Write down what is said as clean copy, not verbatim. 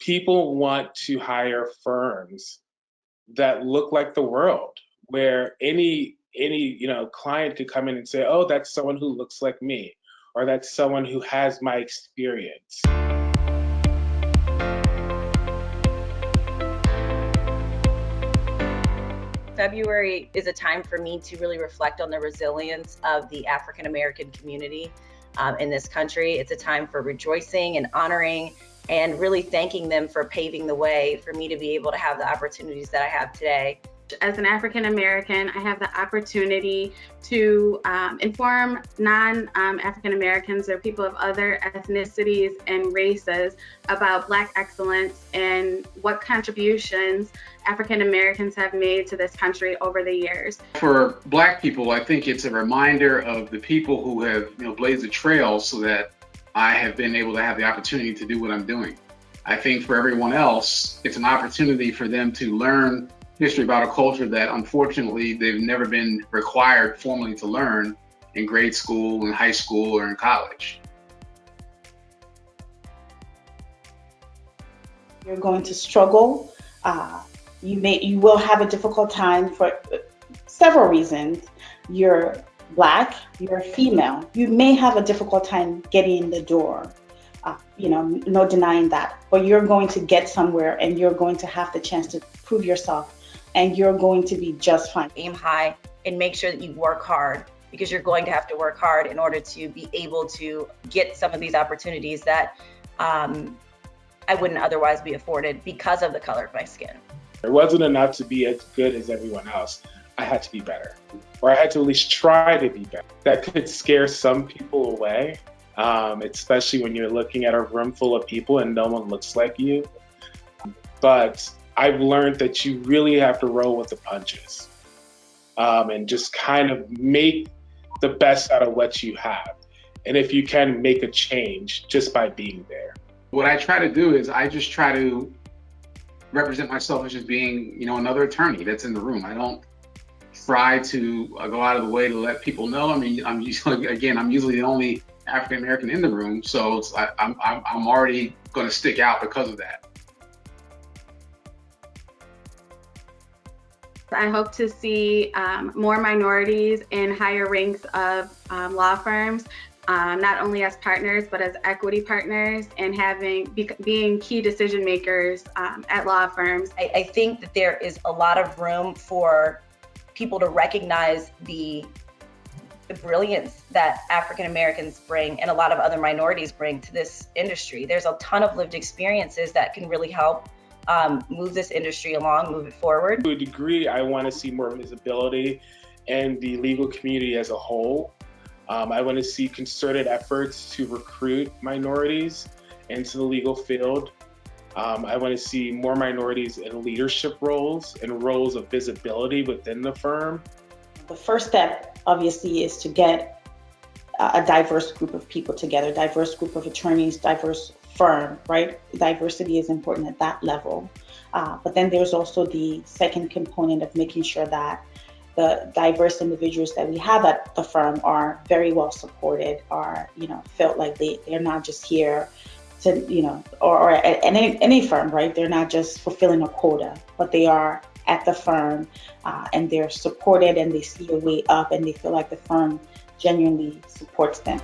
people want to hire firms that look like the world, where any client could come in and say, oh, that's someone who looks like me, or that's someone who has my experience. February is a time for me to really reflect on the resilience of the African American community in this country. It's a time for rejoicing and honoring and really thanking them for paving the way for me to be able to have the opportunities that I have today. As an African American, I have the opportunity to inform non-African Americans or people of other ethnicities and races about Black excellence and what contributions African Americans have made to this country over the years. For Black people, I think it's a reminder of the people who have blazed the trail so that I have been able to have the opportunity to do what I'm doing. I think for everyone else, it's an opportunity for them to learn history about a culture that unfortunately they've never been required formally to learn in grade school, in high school, or in college. You're going to struggle. You will have a difficult time for several reasons. You're Black, you're female. You may have a difficult time getting in the door. No denying that. But you're going to get somewhere, and you're going to have the chance to prove yourself. And you're going to be just fine. Aim high and make sure that you work hard, because you're going to have to work hard in order to be able to get some of these opportunities that I wouldn't otherwise be afforded because of the color of my skin. It wasn't enough to be as good as everyone else. I had to be better, or I had to at least try to be better. That could scare some people away, especially when you're looking at a room full of people and no one looks like you. But I've learned that you really have to roll with the punches and just kind of make the best out of what you have. And if you can, make a change just by being there. What I try to do is I just try to represent myself as just being, another attorney that's in the room. I don't try to go out of the way to let people know. I mean, I'm usually the only African American in the room, so I'm already going to stick out because of that. I hope to see more minorities in higher ranks of law firms, not only as partners, but as equity partners, and being key decision makers at law firms. I think that there is a lot of room for people to recognize the brilliance that African Americans bring and a lot of other minorities bring to this industry. There's a ton of lived experiences that can really help move this industry along, move it forward. To a degree, I want to see more visibility in the legal community as a whole. I want to see concerted efforts to recruit minorities into the legal field. I want to see more minorities in leadership roles and roles of visibility within the firm. The first step, obviously, is to get a diverse group of people together, diverse group of attorneys, diverse firm, right? Diversity is important at that level. But then there's also the second component of making sure that the diverse individuals that we have at the firm are very well supported, are, felt like they're not just here to, or at any firm, right? They're not just fulfilling a quota, but they are at the firm and they're supported and they see a way up and they feel like the firm genuinely supports them.